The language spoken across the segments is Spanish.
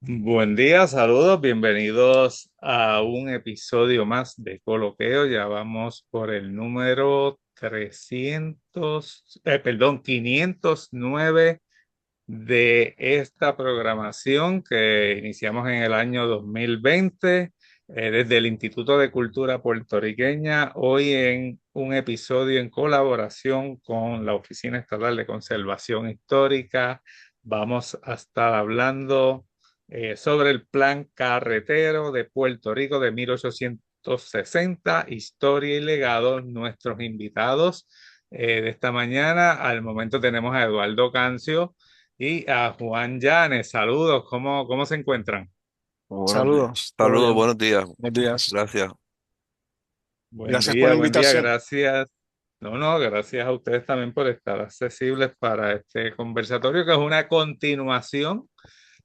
Buen día, saludos, bienvenidos a un episodio más de Coloqueo. Ya vamos por el número 509 de esta programación que iniciamos en el año 2020 desde el Instituto de Cultura Puertorriqueña, hoy en un episodio en colaboración con la Oficina Estatal de Conservación Histórica. Vamos a estar hablando sobre el Plan Carretero de Puerto Rico de 1860, historia y legado. Nuestros invitados de esta mañana, al momento tenemos a Eduardo Cancio y a Juan Llanes. Saludos, ¿cómo se encuentran? Buenos días. Saludos, todo Saludos, bien. buenos días. Buenos días. Gracias. Gracias por la Buen día, invitación. gracias. No, gracias a ustedes también por estar accesibles para este conversatorio, que es una continuación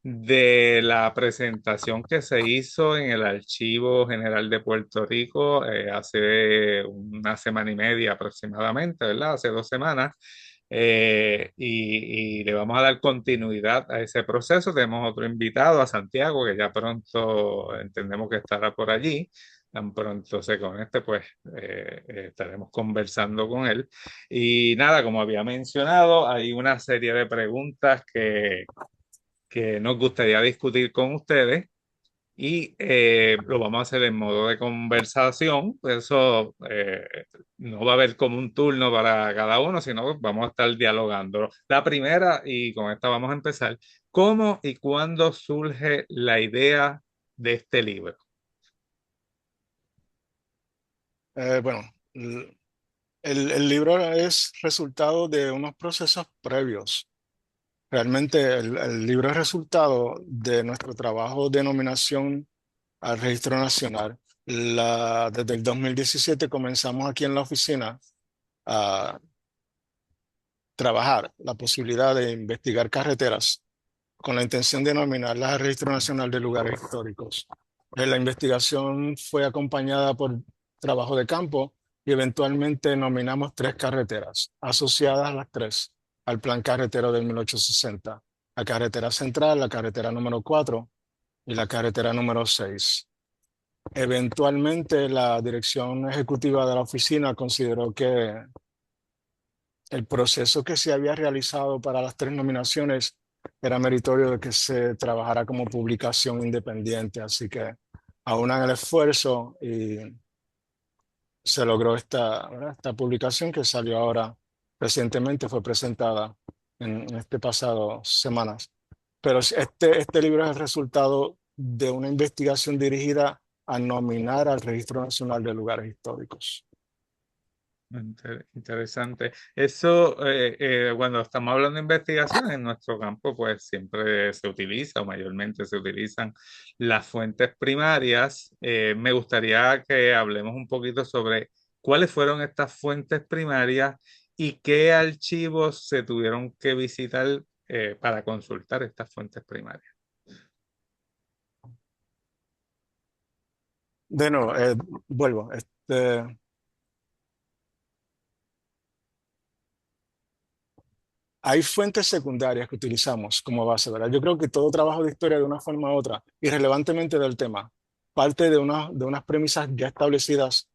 de la presentación que se hizo en el Archivo General de Puerto Rico hace una semana y media aproximadamente, ¿verdad? Hace 2 semanas. Y le vamos a dar continuidad a ese proceso. Tenemos otro invitado, a Santiago, que ya pronto entendemos que estará por allí. Tan pronto se conecte, pues estaremos conversando con él. Y nada, como había mencionado, hay una serie de preguntas que nos gustaría discutir con ustedes y lo vamos a hacer en modo de conversación. Por eso no va a haber como un turno para cada uno, sino que vamos a estar dialogando. La primera, y con esta vamos a empezar, ¿cómo y cuándo surge la idea de este libro? Bueno, el libro es resultado de unos procesos previos. Realmente el libro es resultado de nuestro trabajo de nominación al Registro Nacional. Desde el 2017 comenzamos aquí en la oficina a trabajar la posibilidad de investigar carreteras con la intención de nominarlas al Registro Nacional de Lugares Históricos. La investigación fue acompañada por trabajo de campo y eventualmente nominamos tres carreteras, asociadas las tres al Plan Carretero de 1860, la carretera central, la carretera número 4 y la carretera número 6. Eventualmente la dirección ejecutiva de la oficina consideró que el proceso que se había realizado para las tres nominaciones era meritorio de que se trabajara como publicación independiente, así que aunan el esfuerzo y se logró ¿verdad? Esta publicación que salió ahora recientemente, fue presentada en este pasado semanas. Pero este libro es el resultado de una investigación dirigida a nominar al Registro Nacional de Lugares Históricos. Interesante. Eso, cuando estamos hablando de investigación en nuestro campo, pues siempre se utiliza o mayormente se utilizan las fuentes primarias. Me gustaría que hablemos un poquito sobre cuáles fueron estas fuentes primarias y qué archivos se tuvieron que visitar para consultar estas fuentes primarias. De nuevo, vuelvo. Hay fuentes secundarias que utilizamos como base, ¿verdad? Yo creo que todo trabajo de historia de una forma u otra, irrelevantemente del tema, parte de unas premisas ya establecidas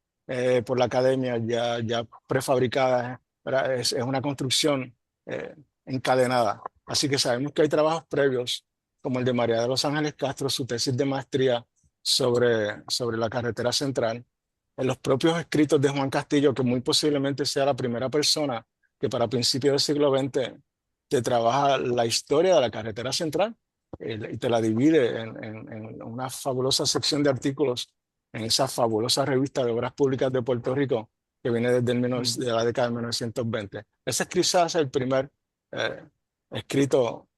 por la academia, ya prefabricadas, ¿verdad? Es una construcción eh, encadenada. Así que sabemos que hay trabajos previos, como el de María de los Ángeles Castro, su tesis de maestría sobre la carretera central, en los propios escritos de Juan Castillo, que muy posiblemente sea la primera persona que para principios del siglo XX te trabaja la historia de la carretera central y te la divide en una fabulosa sección de artículos en esa fabulosa revista de obras públicas de Puerto Rico que viene de la década de 1920. Ese es quizás el primer eh, escrito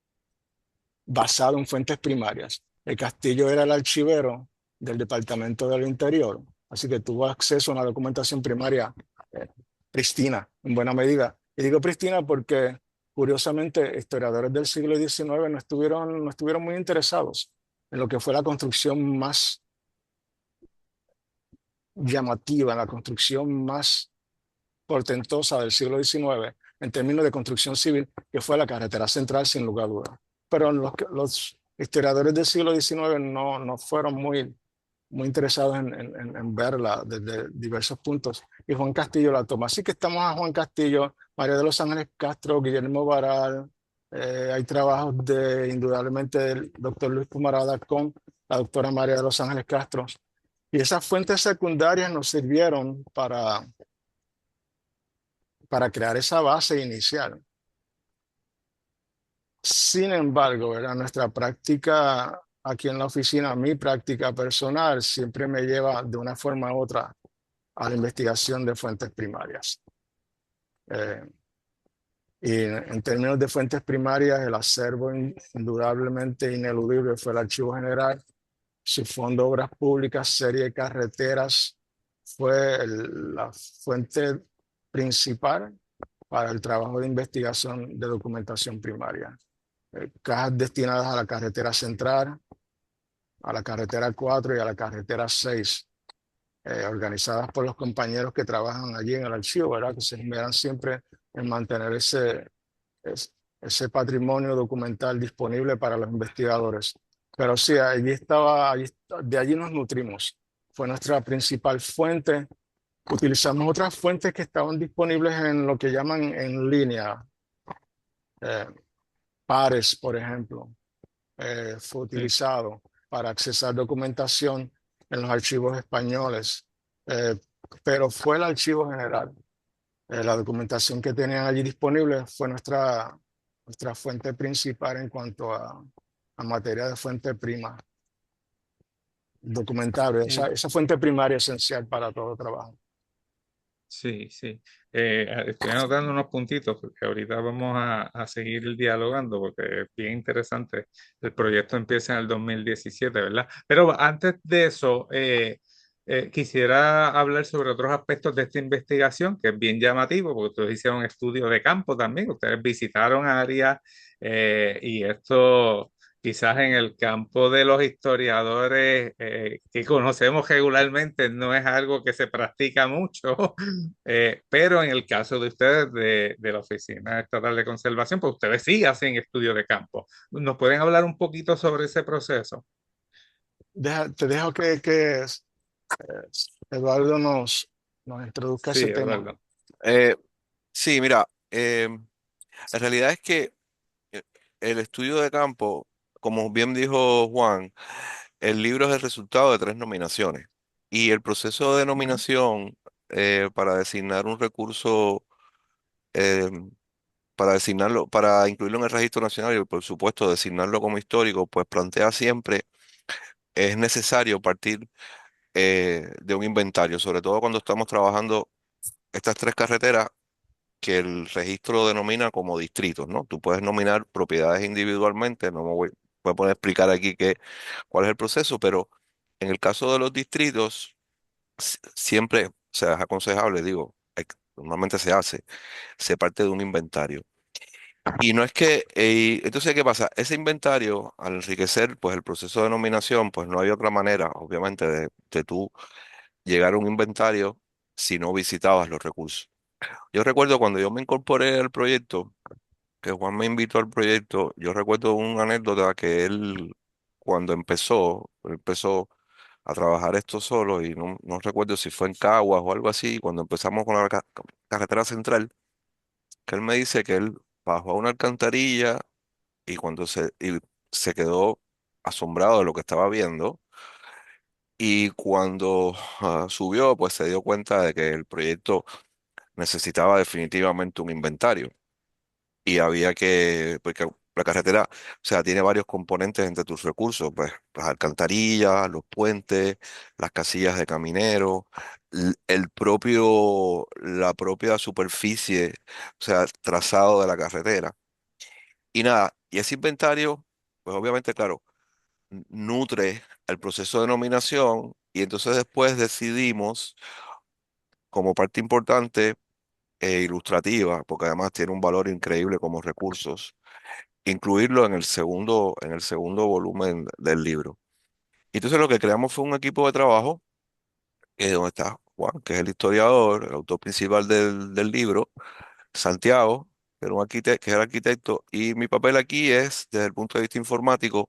basado en fuentes primarias. El Castillo era el archivero del Departamento del Interior, así que tuvo acceso a una documentación primaria eh, pristina, en buena medida. Y digo pristina porque, curiosamente, historiadores del siglo XIX no estuvieron muy interesados en lo que fue la construcción más llamativa, la construcción más portentosa del siglo XIX en términos de construcción civil, que fue la carretera central, sin lugar a dudas. Pero historiadores del siglo XIX no fueron muy interesados en verla desde diversos puntos. Y Juan Castillo la toma. Así que estamos a Juan Castillo, María de los Ángeles Castro, Guillermo Baral. Hay trabajos indudablemente del doctor Luis Pumarada con la doctora María de los Ángeles Castro. Y esas fuentes secundarias nos sirvieron para crear esa base inicial. Sin embargo, ¿verdad? Nuestra práctica aquí en la oficina, mi práctica personal, siempre me lleva de una forma u otra a la investigación de fuentes primarias. Eh, y en términos de fuentes primarias, el acervo indudablemente ineludible fue el Archivo General, su Fondo de Obras Públicas, serie de carreteras, fue la fuente principal para el trabajo de investigación de documentación primaria. Cajas destinadas a la carretera central, a la carretera 4 y a la carretera 6, organizadas por los compañeros que trabajan allí en el archivo, ¿verdad? Que se esmeran siempre en mantener ese patrimonio documental disponible para los investigadores. Pero sí, de allí nos nutrimos. Fue nuestra principal fuente. Utilizamos otras fuentes que estaban disponibles en lo que llaman en línea. Eh, Pares, por ejemplo, fue Sí. utilizado para accesar documentación en los archivos españoles, eh, pero fue el Archivo General. La documentación que tenían allí disponible fue nuestra fuente principal en cuanto a materia de fuente prima documentable, esa fuente primaria esencial para todo trabajo. Sí, sí. Estoy anotando unos puntitos porque ahorita vamos a seguir dialogando porque es bien interesante. El proyecto empieza en el 2017, ¿verdad? Pero antes de eso, quisiera hablar sobre otros aspectos de esta investigación que es bien llamativo porque ustedes hicieron estudios de campo también, ustedes visitaron áreas y esto quizás en el campo de los historiadores que conocemos regularmente no es algo que se practica mucho, pero en el caso de ustedes de la Oficina Estatal de Conservación, pues ustedes sí hacen estudios de campo. ¿Nos pueden hablar un poquito sobre ese proceso? Te dejo que Eduardo nos introduzca Sí, ese tema. Eduardo. Eh, sí, mira, la realidad es que eh, el estudio de campo, como bien dijo Juan, el libro es el resultado de tres nominaciones. Y el proceso de Ujú. nominación para designar un recurso, eh, para designarlo, para incluirlo en el registro nacional y por supuesto designarlo como histórico, pues plantea siempre, es necesario partir de un inventario, sobre todo cuando estamos trabajando estas tres carreteras que el registro denomina como distritos, ¿no? Tú puedes nominar propiedades individualmente, no me voy a poner a explicar aquí cuál es el proceso, pero en el caso de los distritos, siempre, o sea, es aconsejable, digo, normalmente se parte de un inventario. Y no es que, entonces, ¿qué pasa? Ese inventario, al enriquecer, pues el proceso de nominación, pues no hay otra manera, obviamente, de tú llegar a un inventario si no visitabas los recursos. Yo recuerdo cuando yo me incorporé al proyecto, que Juan me invitó al proyecto, yo recuerdo una anécdota que él, cuando empezó a trabajar esto solo y no recuerdo si fue en Caguas o algo así, cuando empezamos con la carretera central, que él me dice que él bajó a una alcantarilla y y se quedó asombrado de lo que estaba viendo y cuando subió, pues se dio cuenta de que el proyecto necesitaba definitivamente un inventario. Y había porque la carretera, o sea, tiene varios componentes entre tus recursos, pues las alcantarillas, los puentes, las casillas de caminero, la propia superficie, o sea, el trazado de la carretera. Y nada, y ese inventario, pues obviamente, claro, nutre el proceso de nominación y entonces después decidimos, como parte importante e ilustrativa, porque además tiene un valor increíble como recursos, incluirlo en el segundo volumen del libro. Y entonces lo que creamos fue un equipo de trabajo, donde está Juan, que es el historiador, el autor principal del libro, Santiago, que era que es el arquitecto, y mi papel aquí es, desde el punto de vista informático,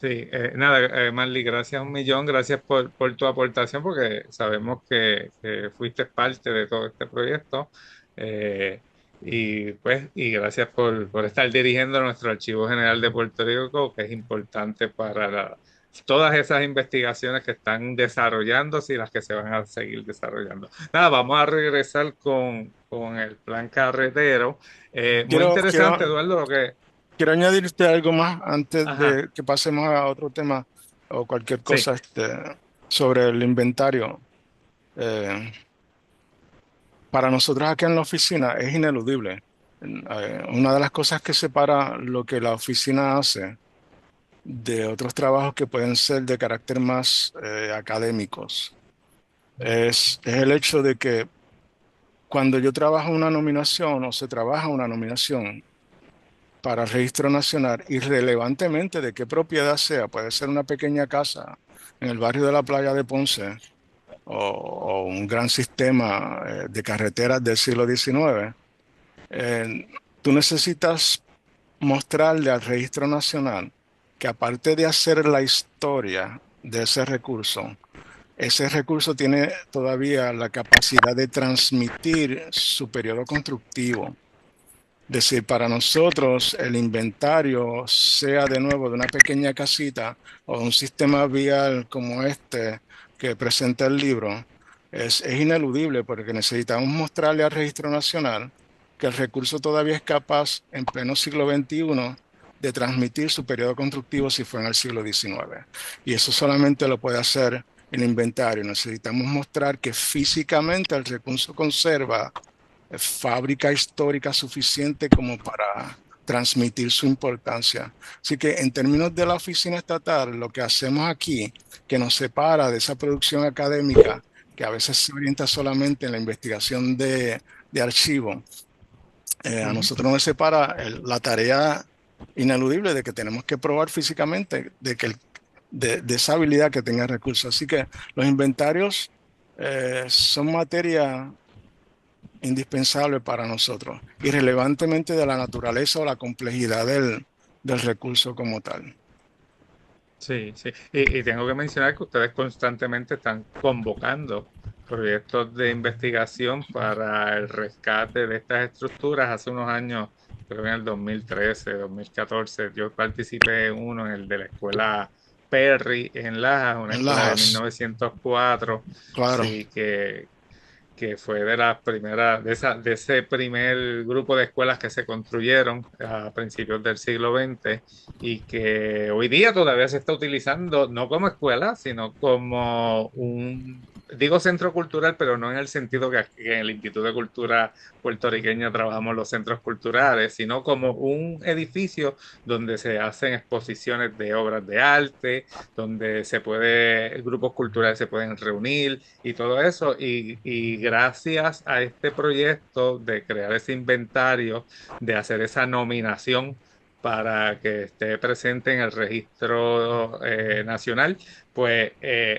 Sí, nada, Marley, gracias un millón, gracias por tu aportación, porque sabemos que fuiste parte de todo este proyecto. Y pues, y gracias por estar dirigiendo nuestro Archivo General de Puerto Rico, que es importante para todas esas investigaciones que están desarrollándose y las que se van a seguir desarrollando. Nada, vamos a regresar con el plan carretero. Muy Quiero, interesante, quiero, Eduardo, lo que... quiero añadirte algo más antes Ajá, de que pasemos a otro tema o cualquier sí. cosa sobre el inventario. Eh, para nosotros aquí en la oficina es ineludible. Una de las cosas que separa lo que la oficina hace de otros trabajos que pueden ser de carácter más académicos es el hecho de que cuando yo trabajo una nominación o se trabaja una nominación para el registro nacional, irrelevantemente de qué propiedad sea, puede ser una pequeña casa en el barrio de la Playa de Ponce o un gran sistema de carreteras del siglo XIX, eh, tú necesitas mostrarle al registro nacional que aparte de hacer la historia de ese recurso tiene todavía la capacidad de transmitir su periodo constructivo. Es decir, para nosotros el inventario, sea de nuevo de una pequeña casita o un sistema vial como este que presenta el libro, es ineludible porque necesitamos mostrarle al Registro Nacional que el recurso todavía es capaz en pleno siglo XXI de transmitir su periodo constructivo si fue en el siglo XIX. Y eso solamente lo puede hacer el inventario. Necesitamos mostrar que físicamente el recurso conserva fábrica histórica suficiente como para transmitir su importancia. Así que en términos de la oficina estatal, lo que hacemos aquí, que nos separa de esa producción académica, que a veces se orienta solamente en la investigación de archivo, a Ujú. nosotros nos separa la tarea ineludible de que tenemos que probar físicamente de esa habilidad que tenga recursos. Así que los inventarios son materia indispensable para nosotros, irrelevantemente de la naturaleza o la complejidad del recurso como tal. Sí, sí. Y tengo que mencionar que ustedes constantemente están convocando proyectos de investigación para el rescate de estas estructuras. Hace unos años, creo que en el 2013, 2014, yo participé en uno, en el de la escuela Perry en Lajas, una En escuela de Lajas, 1904, claro, sí, que fue de las primeras, de ese primer grupo de escuelas que se construyeron a principios del siglo XX y que hoy día todavía se está utilizando no como escuela, sino como digo centro cultural, pero no en el sentido que aquí en el Instituto de Cultura puertorriqueño trabajamos los centros culturales, sino como un edificio donde se hacen exposiciones de obras de arte, donde grupos culturales se pueden reunir y todo eso. Y gracias a este proyecto de crear ese inventario, de hacer esa nominación para que esté presente en el registro nacional, pues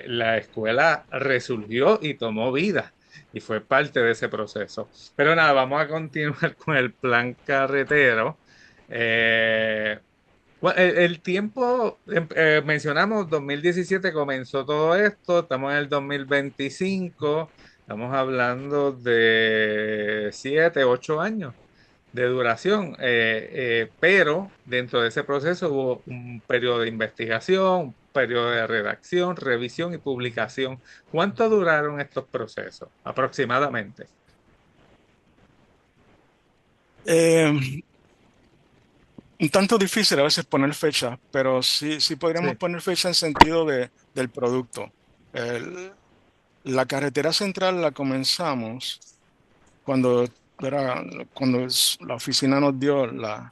la escuela resurgió y tomó vida. Y fue parte de ese proceso. Pero nada, vamos a continuar con el plan carretero. Eh, bueno, el tiempo, mencionamos 2017 comenzó todo esto, estamos en el 2025, estamos hablando de 7, 8 años de duración, pero dentro de ese proceso hubo un periodo de investigación, un periodo de redacción, revisión y publicación. ¿Cuánto duraron estos procesos aproximadamente? eh, un tanto difícil a veces poner fecha, pero sí podríamos Sí. poner fecha en sentido del producto. El- la carretera central la comenzamos cuando, era, cuando la oficina nos dio la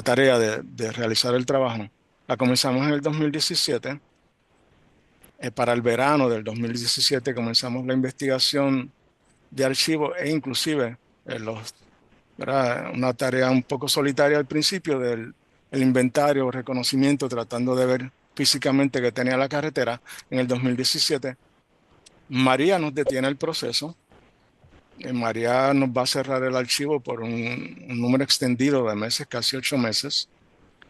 tarea de realizar el trabajo. La comenzamos en el 2017. Para el verano del 2017 comenzamos la investigación de archivos e inclusive ¿verdad? Una tarea un poco solitaria al principio del el inventario, reconocimiento, tratando de ver físicamente que tenía la carretera. En el 2017, María nos detiene el proceso. María nos va a cerrar el archivo por un número extendido de meses, casi 8 meses.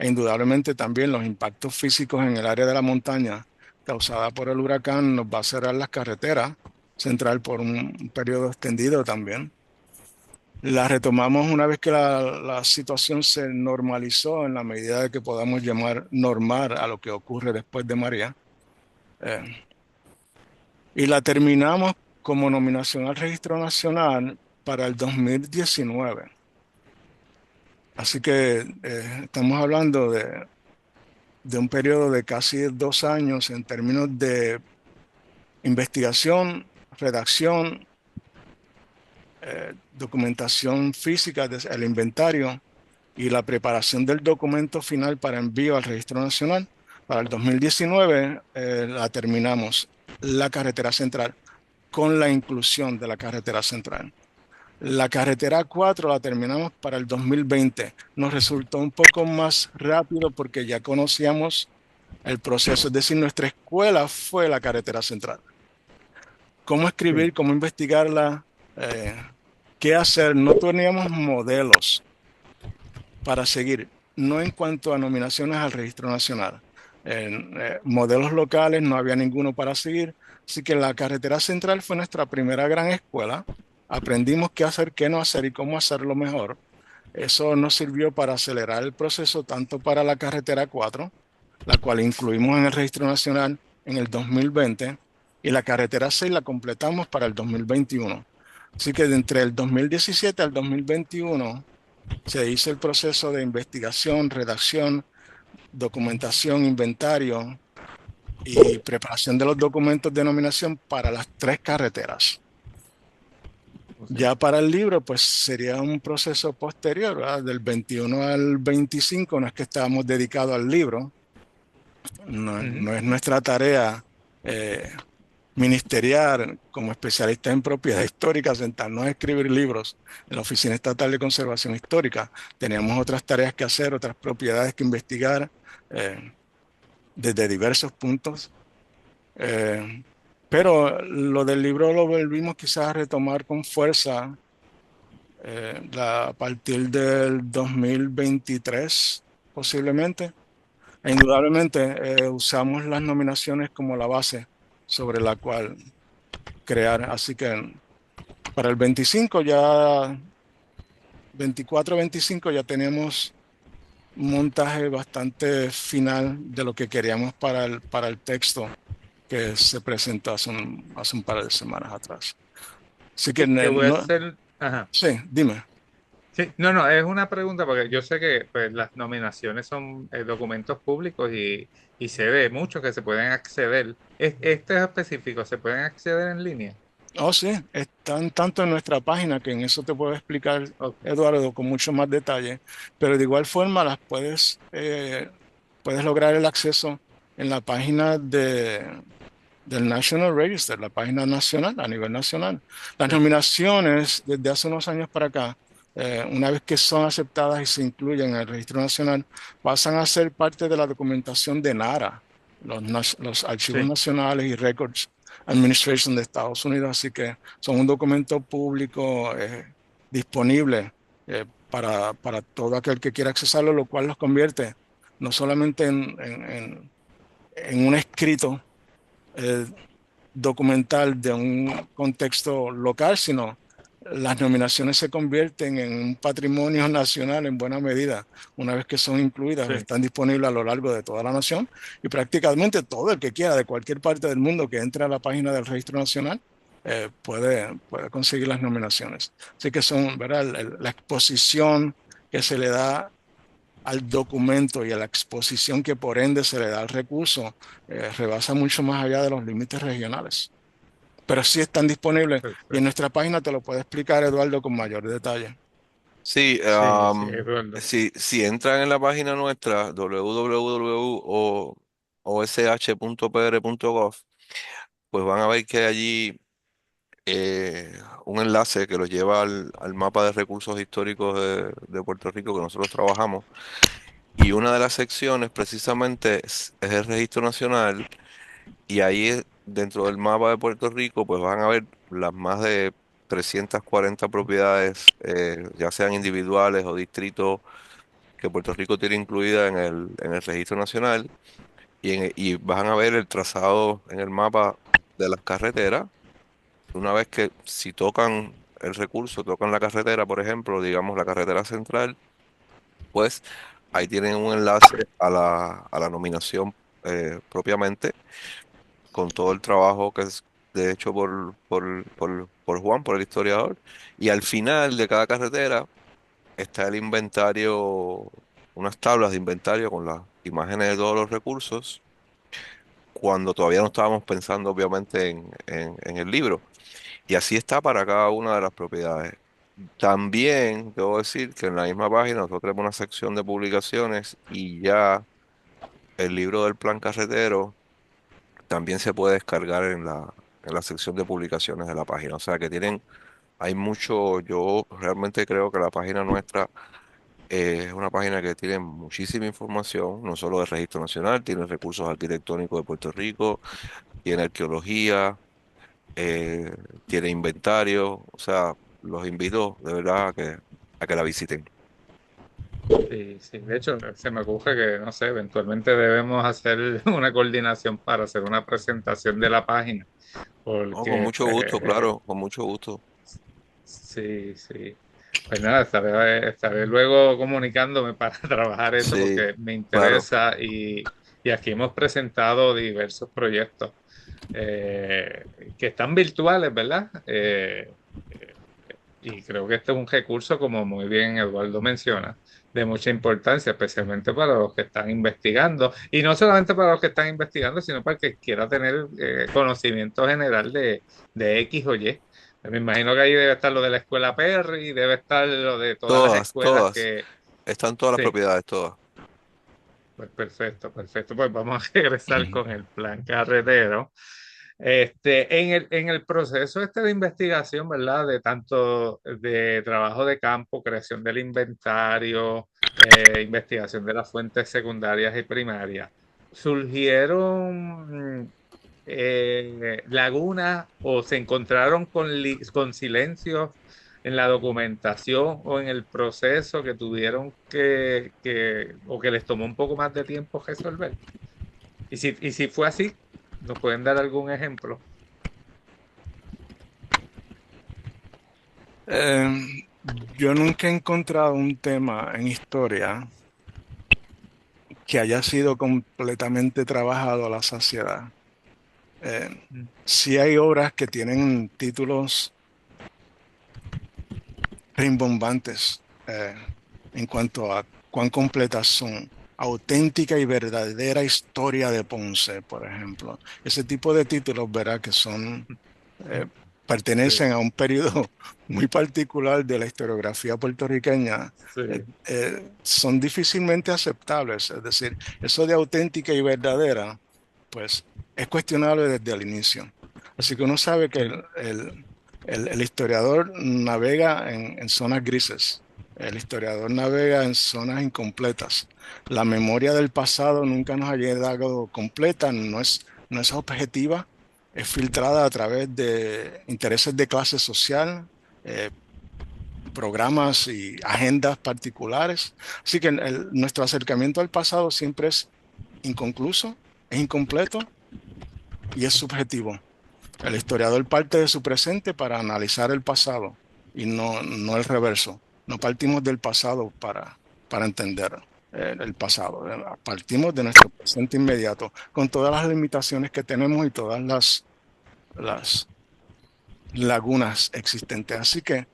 E indudablemente también los impactos físicos en el área de la montaña causada por el huracán nos va a cerrar las carreteras central por un periodo extendido también. La retomamos una vez que la situación se normalizó en la medida de que podamos llamar normal a lo que ocurre después de María. Eh, y la terminamos como nominación al Registro Nacional para el 2019. Así que estamos hablando de un periodo de casi 2 años en términos de investigación, redacción, documentación física, el inventario y la preparación del documento final para envío al Registro Nacional. Para el 2019 la terminamos, la carretera central, con la inclusión de la carretera central. La carretera 4 la terminamos para el 2020. Nos resultó un poco más rápido porque ya conocíamos el proceso, es decir, nuestra escuela fue la carretera central. Cómo escribir, Sí. cómo investigarla, qué hacer. No teníamos modelos para seguir, no en cuanto a nominaciones al Registro Nacional. En modelos locales no había ninguno para seguir, así que la carretera central fue nuestra primera gran escuela. Aprendimos qué hacer, qué no hacer y cómo hacerlo mejor. Eso nos sirvió para acelerar el proceso tanto para la carretera 4, la cual incluimos en el Registro Nacional en el 2020, y la carretera 6 la completamos para el 2021. Así que entre el 2017 al 2021 se hizo el proceso de investigación, redacción, documentación, inventario y preparación de los documentos de nominación para las 3 carreteras. Ya para el libro, pues sería un proceso posterior, ¿verdad? Del 21 al 25, no es que estábamos dedicados al libro, no es nuestra tarea ministerial como especialista en propiedad histórica sentarnos a escribir libros en la Oficina Estatal de Conservación Histórica. Teníamos otras tareas que hacer, otras propiedades que investigar desde diversos puntos. Pero lo del libro lo volvimos quizás a retomar con fuerza a partir del 2023, posiblemente. E indudablemente usamos las nominaciones como la base sobre la cual crear. Así que para el 25 ya, 24-25 ya tenemos un montaje bastante final de lo que queríamos para el texto que se presentó hace un par de semanas atrás. Así que, Te voy a no, hacer, ajá. sí, dime. Sí, no, no, es una pregunta porque yo sé que pues, las nominaciones son documentos públicos y se ve mucho que se pueden acceder. Este es específico, ¿se pueden acceder en línea? Oh, sí, están tanto en nuestra página que en eso te puedo explicar, Ok, Eduardo, con mucho más detalle, pero de igual forma las puedes lograr el acceso en la página del National Register, la página nacional, a nivel nacional. Las perfecto. nominaciones desde hace unos años para acá, una vez que son aceptadas y se incluyen en el registro nacional, pasan a ser parte de la documentación de NARA, los archivos Sí, nacionales y records Administration de Estados Unidos, así que son un documento público disponible para todo aquel que quiera accesarlo, lo cual los convierte no solamente en un escrito eh, documental de un contexto local, sino las nominaciones se convierten en un patrimonio nacional en buena medida, una vez que son incluidas, sí. están disponibles a lo largo de toda la nación y prácticamente todo el que quiera de cualquier parte del mundo que entre a la página del Registro Nacional puede conseguir las nominaciones. Así que son, ¿verdad? La exposición que se le da al documento y a la exposición que por ende se le da al recurso rebasa mucho más allá de los límites regionales. Pero sí están disponibles y en Perfecto. nuestra página te lo puede explicar Eduardo con mayor detalle. Sí, Sí, sí, Eduardo. si entran en la página nuestra www.osh.pr.gov, pues van a ver que hay allí un enlace que los lleva al mapa de recursos históricos de Puerto Rico que nosotros trabajamos. Y una de las secciones precisamente es el Registro Nacional. Y ahí dentro del mapa de Puerto Rico, pues van a ver las más de 340 propiedades, ya sean individuales o distritos que Puerto Rico tiene incluida en el registro nacional y van a ver el trazado en el mapa de las carreteras. Una vez que si tocan el recurso, tocan la carretera, por ejemplo, digamos la carretera central, pues ahí tienen un enlace a la nominación propiamente, con todo el trabajo que es de hecho por Juan, por el historiador. Y al final de cada carretera está el inventario, unas tablas de inventario con las imágenes de todos los recursos, cuando todavía no estábamos pensando obviamente en el libro. Y así está para cada una de las propiedades. También debo decir que en la misma página nosotros tenemos una sección de publicaciones y ya el libro del plan carretero también se puede descargar en la sección de publicaciones de la página. O sea que hay mucho, yo realmente creo que la página nuestra es una página que tiene muchísima información, no solo del Registro Nacional, tiene recursos arquitectónicos de Puerto Rico, tiene arqueología, eh, tiene inventario, o sea, los invito de verdad a que la visiten. Sí, sí. De hecho, se me ocurre que, no sé, eventualmente debemos hacer una coordinación para hacer una presentación de la página, No, con porque, mucho gusto, claro, con mucho gusto. sí, sí. Pues nada, estaré luego comunicándome para trabajar eso Sí, porque me claro. interesa y aquí hemos presentado diversos proyectos que están virtuales, ¿verdad? Y creo que este es un recurso, como muy bien Eduardo menciona, de mucha importancia, especialmente para los que están investigando, y no solamente para los que están investigando, sino para el que quiera tener conocimiento general de X o Y. Me imagino que ahí debe estar lo de la escuela Perry, debe estar lo de todas las Todas, escuelas todas. que... Están todas las Sí, propiedades, todas. pues perfecto, perfecto. Pues vamos a regresar con el plan carretero. En el proceso de investigación, ¿verdad? De tanto de trabajo de campo, creación del inventario, investigación de las fuentes secundarias y primarias, surgieron lagunas o se encontraron con silencios en la documentación o en el proceso que tuvieron o que les tomó un poco más de tiempo resolver. Y si fue así, ¿nos pueden dar algún ejemplo? Eh, yo nunca he encontrado un tema en historia que haya sido completamente trabajado a la saciedad. Sí hay obras que tienen títulos rimbombantes en cuanto a cuán completas son. Auténtica y verdadera historia de Ponce, por ejemplo. Ese tipo de títulos, ¿verdad? Que son, eh, Sí, pertenecen a un periodo muy particular de la historiografía puertorriqueña, sí, son difícilmente aceptables. Es decir, eso de auténtica y verdadera, pues es cuestionable desde el inicio. Así que uno sabe que sí. el historiador navega en zonas grises. El historiador navega en zonas incompletas. La memoria del pasado nunca nos ha llegado completa, no es objetiva, es filtrada a través de intereses de clase social, eh, programas y agendas particulares. Así que nuestro acercamiento al pasado siempre es inconcluso, es incompleto y es subjetivo. El historiador parte de su presente para analizar el pasado y no el reverso. No partimos del pasado para entender el pasado. Partimos de nuestro presente inmediato, con todas las limitaciones que tenemos y todas las lagunas existentes. Así que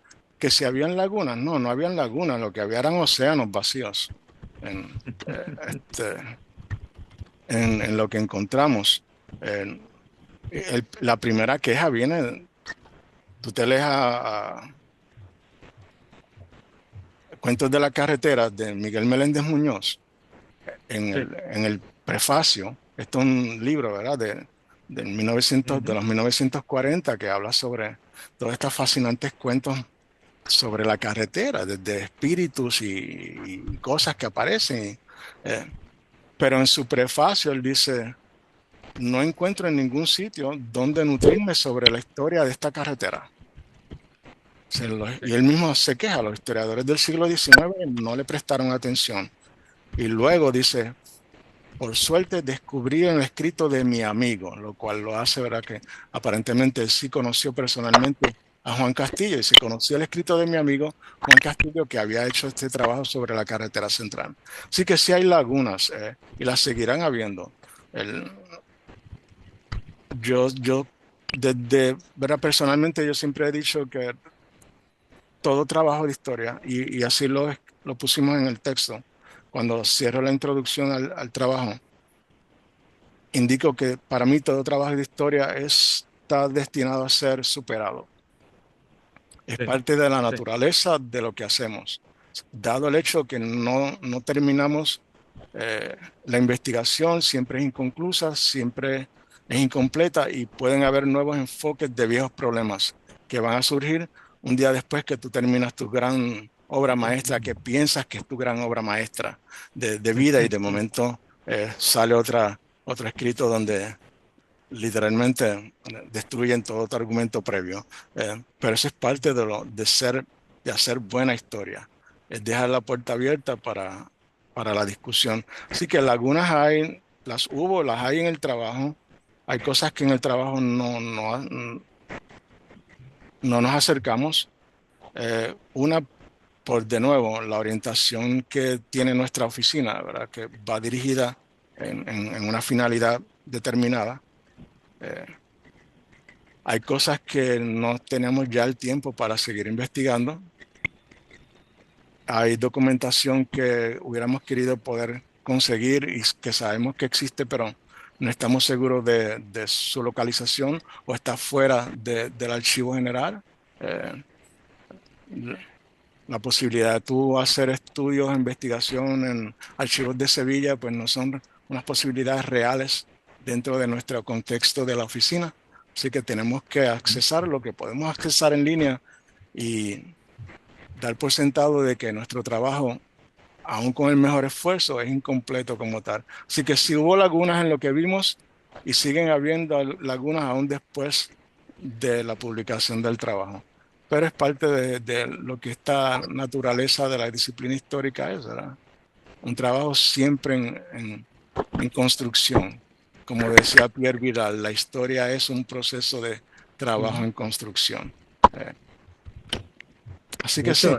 si habían lagunas, no habían lagunas, lo que había eran océanos vacíos en, eh, este, en lo que encontramos. En- la primera queja viene, tú te lees a Cuentos de la Carretera de Miguel Meléndez Muñoz Sí. en el prefacio. Esto es un libro, ¿verdad? De Ujú. los 1940 que habla sobre todos estos fascinantes cuentos sobre la carretera, desde espíritus y cosas que aparecen. eh, pero en su prefacio él dice, no encuentro en ningún sitio donde nutrirme sobre la historia de esta carretera. Sí. Y él mismo se queja, los historiadores del siglo XIX no le prestaron atención. Y luego dice, por suerte descubrí el escrito de mi amigo, lo cual lo hace, ¿verdad? Que aparentemente él sí conoció personalmente a Juan Castillo y se conoció el escrito de mi amigo Juan Castillo que había hecho este trabajo sobre la carretera central. Así que sí hay lagunas y las seguirán habiendo. El, yo desde, ¿verdad? Personalmente yo siempre he dicho que todo trabajo de historia, y así lo pusimos en el texto, cuando cierro la introducción al trabajo, indico que para mí todo trabajo de historia está destinado a ser superado. Es Sí, parte de la sí. naturaleza de lo que hacemos. Dado el hecho que no terminamos, la investigación siempre es inconclusa, siempre es incompleta y pueden haber nuevos enfoques de viejos problemas que van a surgir un día después que tú terminas tu gran obra maestra, que piensas que es tu gran obra maestra de vida y de momento sale otro escrito donde literalmente destruyen todo tu argumento previo. Pero eso es parte de hacer buena historia. Es dejar la puerta abierta para la discusión. Así que lagunas hay, las hubo, las hay en el trabajo. Hay cosas que en el trabajo no nos acercamos. Una, por de nuevo, la orientación que tiene nuestra oficina, ¿verdad? Que va dirigida en una finalidad determinada. Eh, Hay cosas que no tenemos ya el tiempo para seguir investigando. Hay documentación que hubiéramos querido poder conseguir y que sabemos que existe, pero no estamos seguros de su localización o está fuera del archivo general. Eh, la posibilidad de tú hacer estudios, investigación en archivos de Sevilla, pues no son unas posibilidades reales dentro de nuestro contexto de la oficina. Así que tenemos que accesar lo que podemos accesar en línea y dar por sentado de que nuestro trabajo, aún con el mejor esfuerzo, es incompleto como tal. Así que si hubo lagunas en lo que vimos y siguen habiendo lagunas aún después de la publicación del trabajo. Pero es parte de lo que esta naturaleza de la disciplina histórica es, ¿verdad? Un trabajo siempre en construcción. Como decía Pierre Vidal, la historia es un proceso de trabajo en construcción. Eh, Así De que sí, hecho,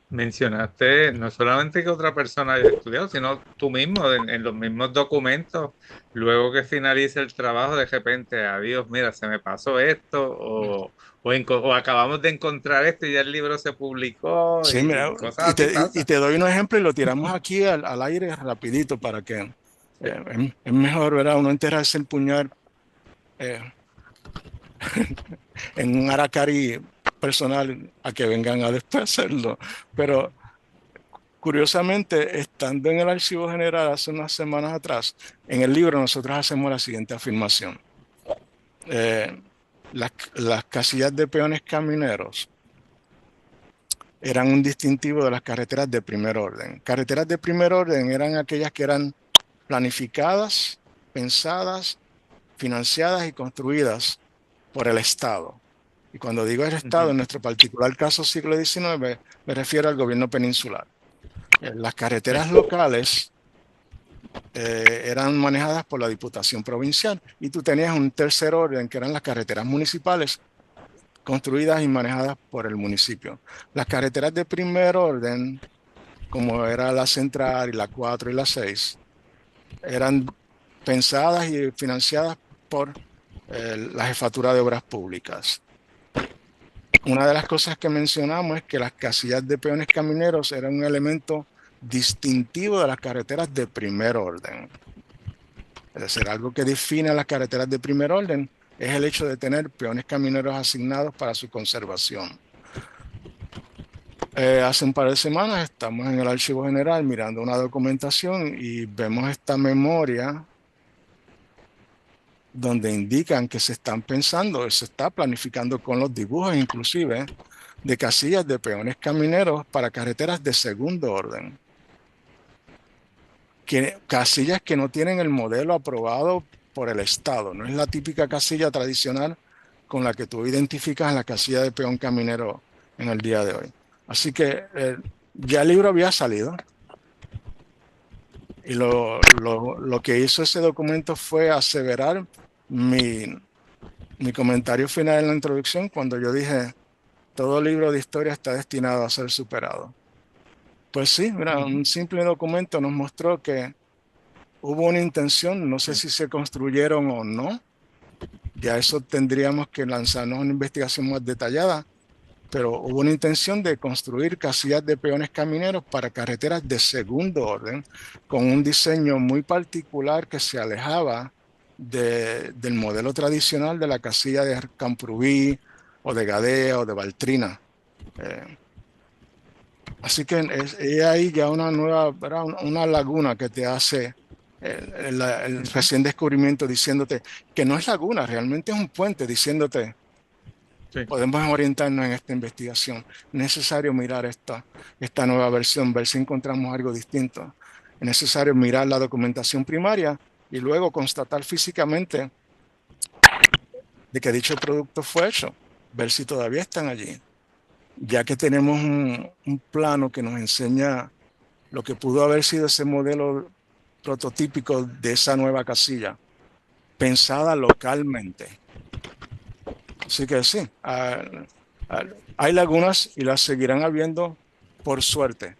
mencionaste no solamente que otra persona haya estudiado, sino tú mismo en los mismos documentos, luego que finalice el trabajo, de repente, adiós, mira, se me pasó esto, o acabamos de encontrar esto y ya el libro se publicó sí, mira, y cosas así y pasan. te doy un ejemplo y lo tiramos aquí al aire rapidito para que Sí, es mejor, ¿verdad? Uno enterrarse el puñal eh, en un aracari personal a que vengan a después hacerlo. Pero curiosamente, estando en el Archivo General hace unas semanas atrás, en el libro nosotros hacemos la siguiente afirmación. Las casillas de peones camineros eran un distintivo de las carreteras de primer orden. Carreteras de primer orden eran aquellas que eran planificadas, pensadas, financiadas y construidas por el Estado. Y cuando digo el Estado, ujú, en nuestro particular caso siglo XIX, me refiero al gobierno peninsular. Las sí, carreteras locales eran manejadas por la Diputación Provincial y tú tenías un tercer orden que eran las carreteras municipales construidas y manejadas por el municipio. Las carreteras de primer orden, como era la Central y la 4 y la 6, eran pensadas y financiadas por la Jefatura de Obras Públicas. Una de las cosas que mencionamos es que las casillas de peones camineros eran un elemento distintivo de las carreteras de primer orden. Es decir, algo que define a las carreteras de primer orden es el hecho de tener peones camineros asignados para su conservación. Hace un par de semanas estamos en el Archivo General mirando una documentación y vemos esta memoria donde indican que se están pensando, se está planificando con los dibujos inclusive de casillas de peones camineros para carreteras de segundo orden. Casillas que no tienen el modelo aprobado por el Estado, no es la típica casilla tradicional con la que tú identificas la casilla de peón caminero en el día de hoy. Así que ya el libro había salido, Y lo que hizo ese documento fue aseverar mi, mi comentario final en la introducción cuando yo dije, todo libro de historia está destinado a ser superado. Pues sí, mira, un simple documento nos mostró que hubo una intención, no sé si se construyeron o no, ya eso tendríamos que lanzarnos una investigación más detallada, pero hubo una intención de construir casillas de peones camineros para carreteras de segundo orden, con un diseño muy particular que se alejaba del modelo tradicional de la casilla de Camprubí o de Gadea o de Baltrina. Eh, Así que es ahí ya una nueva, ¿verdad? Una laguna que te hace el recién descubrimiento diciéndote que no es laguna, realmente es un puente diciéndote, Sí. podemos orientarnos en esta investigación. Es necesario mirar esta nueva versión, ver si encontramos algo distinto. Es necesario mirar la documentación primaria y luego constatar físicamente de que dicho producto fue hecho, ver si todavía están allí, ya que tenemos un plano que nos enseña lo que pudo haber sido ese modelo prototípico de esa nueva casilla, pensada localmente. Así que sí, hay lagunas y las seguirán habiendo, por suerte,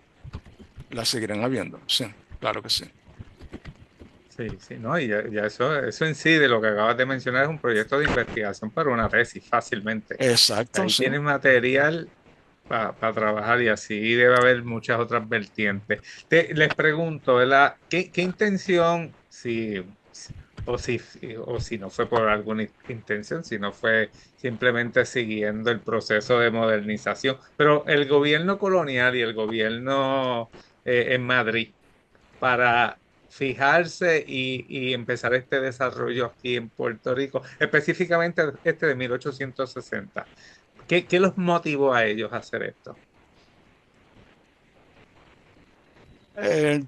las seguirán habiendo, sí, claro que sí. Sí, sí, ¿no? Y ya eso en sí de lo que acabas de mencionar es un proyecto de investigación para una tesis, fácilmente. Exacto, Ahí sí. tienes material para trabajar y así debe haber muchas otras vertientes. Les pregunto, ¿verdad? ¿Qué intención, o si no fue por alguna intención, si no fue simplemente siguiendo el proceso de modernización, pero el gobierno colonial y el gobierno en Madrid para fijarse y empezar este desarrollo aquí en Puerto Rico, específicamente este de 1860? ¿Qué los motivó a ellos a hacer esto?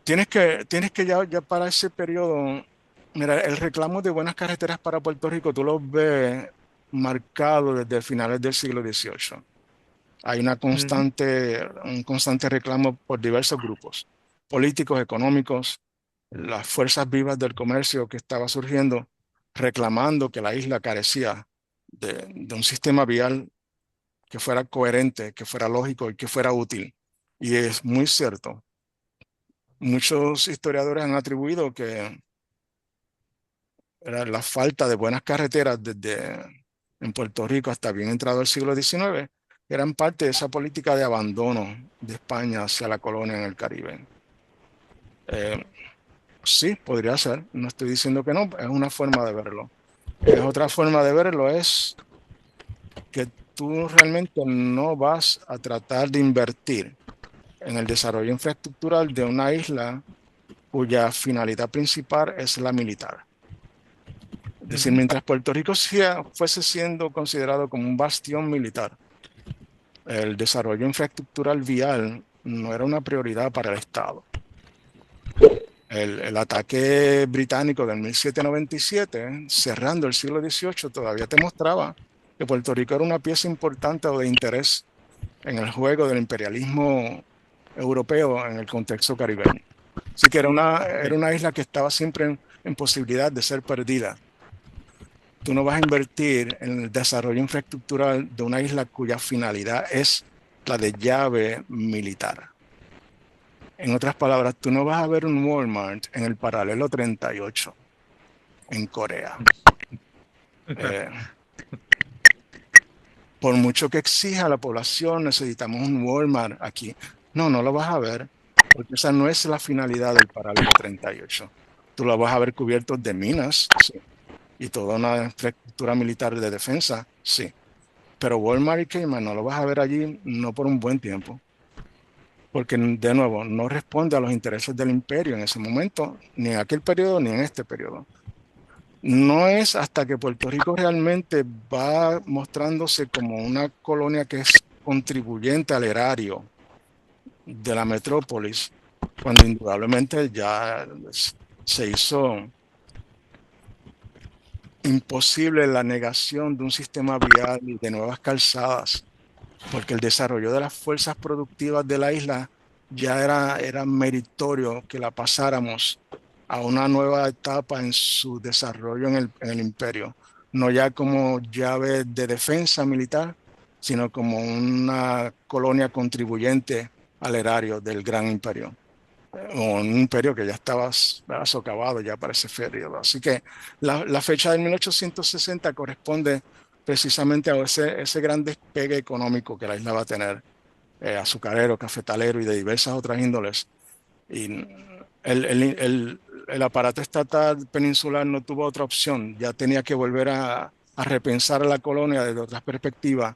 Tienes que ya para ese periodo, mira, el reclamo de buenas carreteras para Puerto Rico, tú lo ves marcado desde finales del siglo XVIII. Hay Ujú. un constante reclamo por diversos grupos, políticos, económicos, las fuerzas vivas del comercio que estaba surgiendo, reclamando que la isla carecía de un sistema vial que fuera coherente, que fuera lógico y que fuera útil. Y es muy cierto. Muchos historiadores han atribuido que era la falta de buenas carreteras desde en Puerto Rico hasta bien entrado el siglo XIX, eran parte de esa política de abandono de España hacia la colonia en el Caribe. Eh, sí, podría ser, no estoy diciendo que no, es una forma de verlo. Es otra forma de verlo, es que tú realmente no vas a tratar de invertir en el desarrollo infraestructural de una isla cuya finalidad principal es la militar. Es decir, Ujú. mientras Puerto Rico fuese siendo considerado como un bastión militar, el desarrollo infraestructural vial no era una prioridad para el Estado. El ataque británico del 1797, cerrando el siglo XVIII, todavía te mostraba que Puerto Rico era una pieza importante o de interés en el juego del imperialismo europeo en el contexto caribeño. Así que era Sí. una isla que estaba siempre en posibilidad de ser perdida. Tú no vas a invertir en el desarrollo infraestructural de una isla cuya finalidad es la de llave militar. En otras palabras, tú no vas a ver un Walmart en el paralelo 38 en Corea. Eh, por mucho que exija la población, necesitamos un Walmart aquí. No, no lo vas a ver, porque esa no es la finalidad del paralelo 38. Tú lo vas a ver cubierto de minas, sí, y toda una infraestructura militar de defensa, sí. Pero Walmart y Kmart no lo vas a ver allí no por un buen tiempo, porque de nuevo no responde a los intereses del imperio en ese momento, ni en aquel periodo, ni en este periodo. No es hasta que Puerto Rico realmente va mostrándose como una colonia que es contribuyente al erario de la metrópolis, cuando indudablemente ya se hizo imposible la negación de un sistema vial y de nuevas calzadas, porque el desarrollo de las fuerzas productivas de la isla ya era meritorio que la pasáramos a una nueva etapa en su desarrollo en el imperio, no ya como llave de defensa militar, sino como una colonia contribuyente al erario del gran imperio, o un imperio que ya estaba, ¿verdad?, socavado ya para ese periodo. Así que la fecha del 1860 corresponde precisamente a ese gran despegue económico que la isla va a tener, azucarero, cafetalero y de diversas otras índoles. Y el aparato estatal peninsular no tuvo otra opción, ya tenía que volver a repensar la colonia desde otras perspectivas,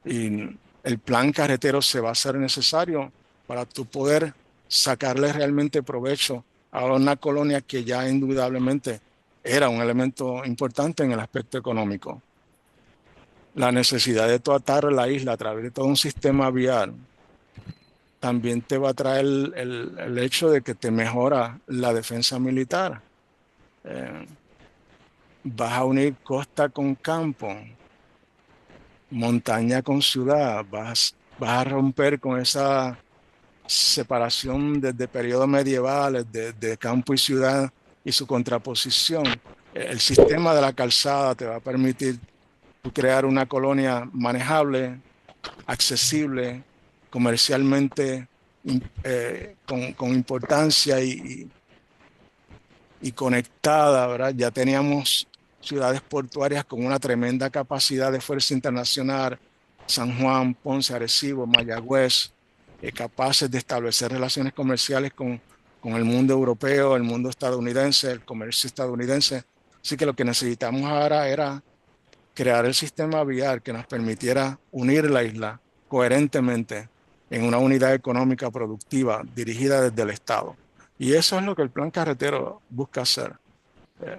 y el plan carretero se va a hacer necesario para tu poder sacarle realmente provecho a una colonia que ya indudablemente era un elemento importante en el aspecto económico. La necesidad de tu atar la isla a través de todo un sistema vial también te va a traer el hecho de que te mejora la defensa militar. Eh, Vas a unir costa con campo, montaña con ciudad, vas a romper con esa separación desde periodos medievales de campo y ciudad y su contraposición. El sistema de la calzada te va a permitir crear una colonia manejable, accesible, comercialmente con importancia y conectada, ¿verdad? Ya teníamos ciudades portuarias con una tremenda capacidad de fuerza internacional, San Juan, Ponce, Arecibo, Mayagüez, capaces de establecer relaciones comerciales con el mundo europeo, el mundo estadounidense, el comercio estadounidense. Así que lo que necesitamos ahora era crear el sistema vial que nos permitiera unir la isla coherentemente en una unidad económica productiva dirigida desde el Estado. Y eso es lo que el plan carretero busca hacer. Eh,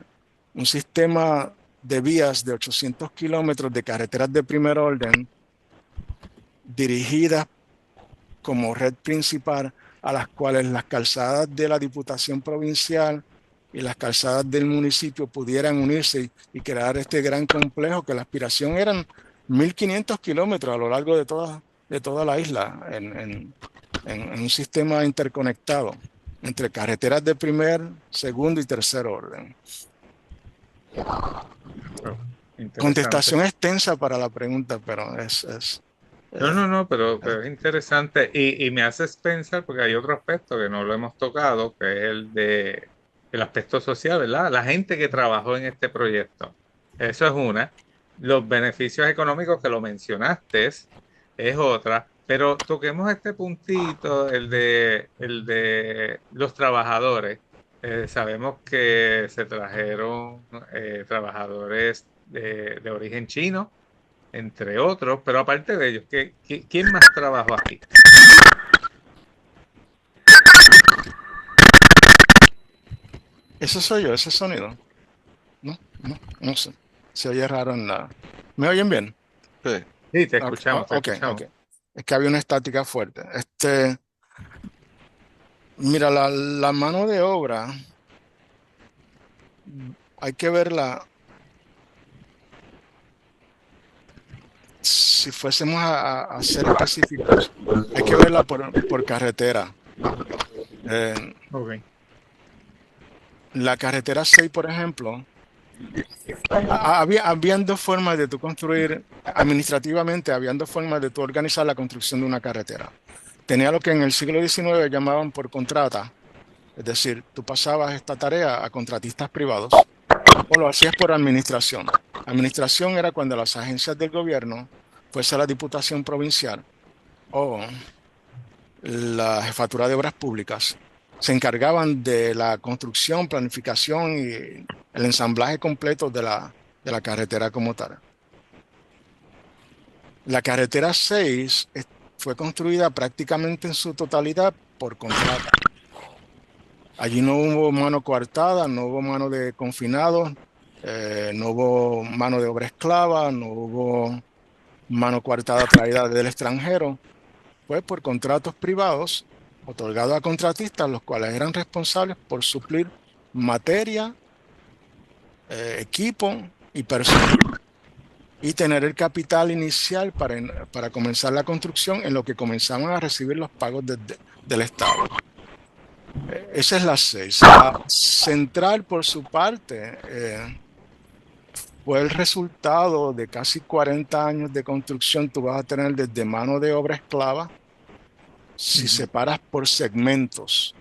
un sistema de vías de 800 kilómetros de carreteras de primer orden dirigidas como red principal, a las cuales las calzadas de la Diputación Provincial y las calzadas del municipio pudieran unirse y crear este gran complejo, que la aspiración eran 1.500 kilómetros a lo largo de toda la isla en un sistema interconectado entre carreteras de primer, segundo y tercer orden. Oh, interesante. Contestación extensa para la pregunta, pero No, pero es interesante y me haces pensar, porque hay otro aspecto que no lo hemos tocado, que es el aspecto social, ¿verdad? La gente que trabajó en este proyecto. Eso es una. Los beneficios económicos que lo mencionaste es otra. Pero toquemos este puntito, el de los trabajadores. Sabemos que se trajeron trabajadores de origen chino, entre otros, pero aparte de ellos, ¿quién más trabajó aquí? Eso soy yo, ese sonido. No sé. Se oye raro en la... ¿Me oyen bien? Sí. Sí, te escuchamos, te Ok. escuchamos. Es que había una estática fuerte. Mira, la mano de obra, hay que verla, si fuésemos a ser específicos, hay que verla por carretera. Ok. La carretera 6, por ejemplo, habían dos formas de tú construir, administrativamente, habían dos formas de tú organizar la construcción de una carretera. Tenía lo que en el siglo XIX llamaban por contrata, es decir, tú pasabas esta tarea a contratistas privados o lo hacías por administración. Administración era cuando las agencias del gobierno, fuese la Diputación Provincial o la Jefatura de Obras Públicas, se encargaban de la construcción, planificación y el ensamblaje completo de la carretera como tal. La carretera 6 fue construida prácticamente en su totalidad por contrata. Allí no hubo mano coartada, no hubo mano de confinados, no hubo mano de obra esclava, no hubo mano coartada traída del extranjero. Fue por contratos privados otorgados a contratistas, los cuales eran responsables por suplir materia, equipo y personal. y tener el capital inicial para comenzar la construcción en lo que comenzaban a recibir los pagos del Estado. Esa es la 6. La central, por su parte, fue el resultado de casi 40 años de construcción. Tú vas a tener desde mano de obra esclava, si separas por segmentos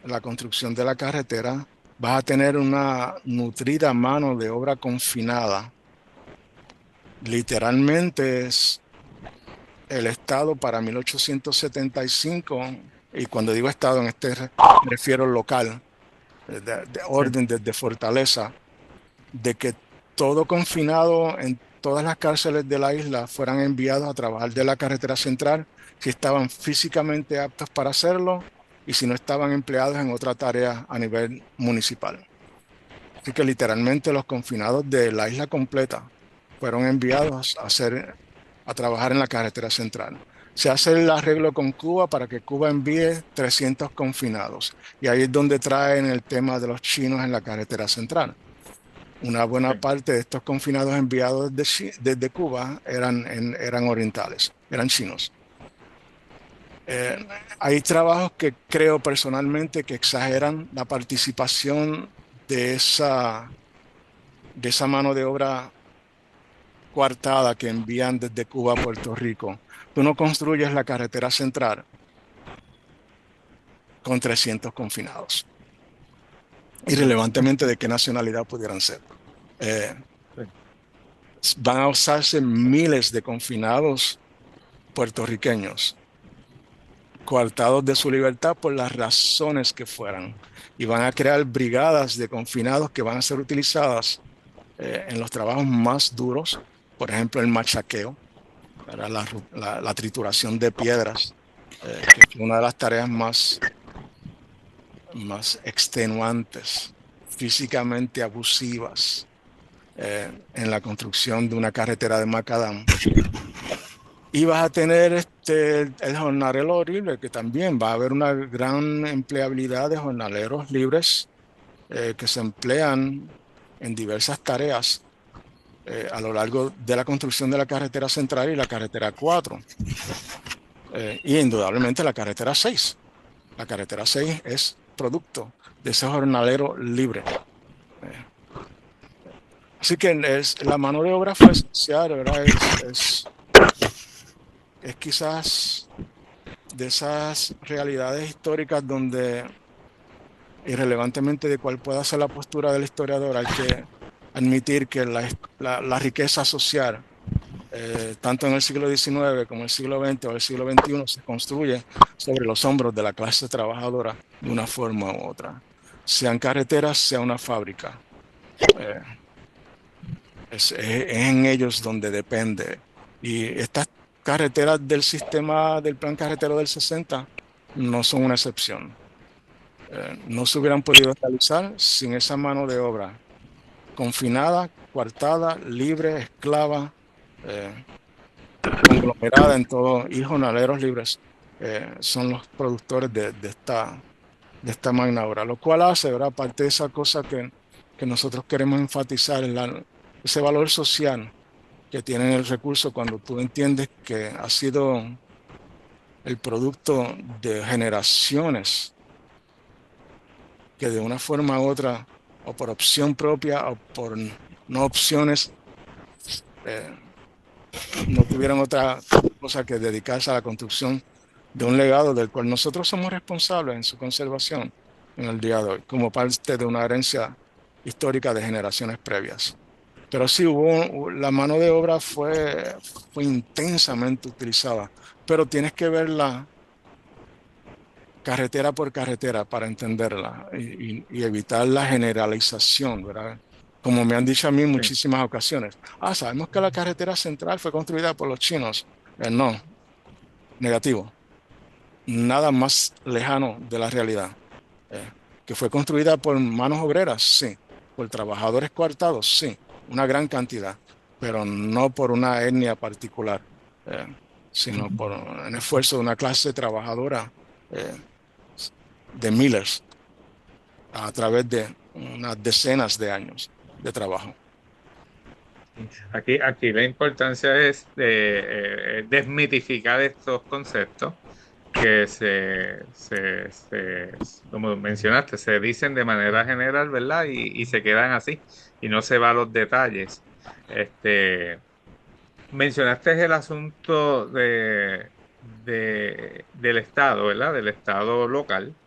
la construcción de la carretera, vas a tener una nutrida mano de obra confinada. Literalmente es el Estado para 1875, y cuando digo Estado en este me refiero local, de orden desde Fortaleza, de que todo confinado en todas las cárceles de la isla fueran enviados a trabajar de la carretera central si estaban físicamente aptos para hacerlo y si no estaban empleados en otra tarea a nivel municipal. Así que literalmente los confinados de la isla completa fueron enviados a trabajar en la carretera central. Se hace el arreglo con Cuba para que Cuba envíe 300 confinados. Y ahí es donde traen el tema de los chinos en la carretera central. Una buena parte de estos confinados enviados desde Cuba eran orientales, eran chinos. Hay trabajos que creo personalmente que exageran la participación de esa mano de obra coartada que envían desde Cuba a Puerto Rico. Tú no construyes la carretera central con 300 confinados, irrelevantemente de qué nacionalidad pudieran ser. Van a usarse miles de confinados puertorriqueños, coartados de su libertad por las razones que fueran, y van a crear brigadas de confinados que van a ser utilizadas en los trabajos más duros, por ejemplo, el machaqueo, la trituración de piedras, que es una de las tareas más extenuantes, físicamente abusivas, en la construcción de una carretera de macadam. Y vas a tener el jornalero libre, que también va a haber una gran empleabilidad de jornaleros libres que se emplean en diversas tareas a lo largo de la construcción de la carretera central y la carretera 4. Y indudablemente la carretera 6. La carretera 6 es producto de ese jornalero libre. Así que la mano de obra fue esencial, ¿verdad? Es quizás de esas realidades históricas donde, irrelevantemente de cuál pueda ser la postura del historiador, hay que admitir que la riqueza social, tanto en el siglo XIX como en el siglo XX o el siglo XXI, se construye sobre los hombros de la clase trabajadora de una forma u otra. Sean carreteras, sea una fábrica. Es en ellos donde depende. Y estas carreteras del sistema del plan carretero del 60 no son una excepción. No se hubieran podido realizar sin esa mano de obra confinada, coartada, libre, esclava, conglomerada en todo, y jornaleros libres son los productores de esta magna obra, lo cual hace, ¿verdad? Parte de esa cosa que nosotros queremos enfatizar, ese valor social que tiene el recurso cuando tú entiendes que ha sido el producto de generaciones que de una forma u otra, o por opción propia o por no opciones, no tuvieron otra cosa que dedicarse a la construcción de un legado del cual nosotros somos responsables en su conservación en el día de hoy, como parte de una herencia histórica de generaciones previas. Pero sí, la mano de obra fue intensamente utilizada, pero tienes que verla carretera por carretera para entenderla y evitar la generalización, ¿verdad? Como me han dicho a mí en muchísimas ocasiones. Sabemos que la carretera central fue construida por los chinos. No, negativo. Nada más lejano de la realidad. Que fue construida por manos obreras, sí. Por trabajadores coartados, sí. Una gran cantidad, pero no por una etnia particular, sino por un esfuerzo de una clase trabajadora de miles a través de unas decenas de años de trabajo. Aquí la importancia es desmitificar estos conceptos que como mencionaste, se dicen de manera general, ¿verdad? Y se quedan así y no se va a los detalles. Este, mencionaste el asunto del Estado, ¿verdad? Del Estado local.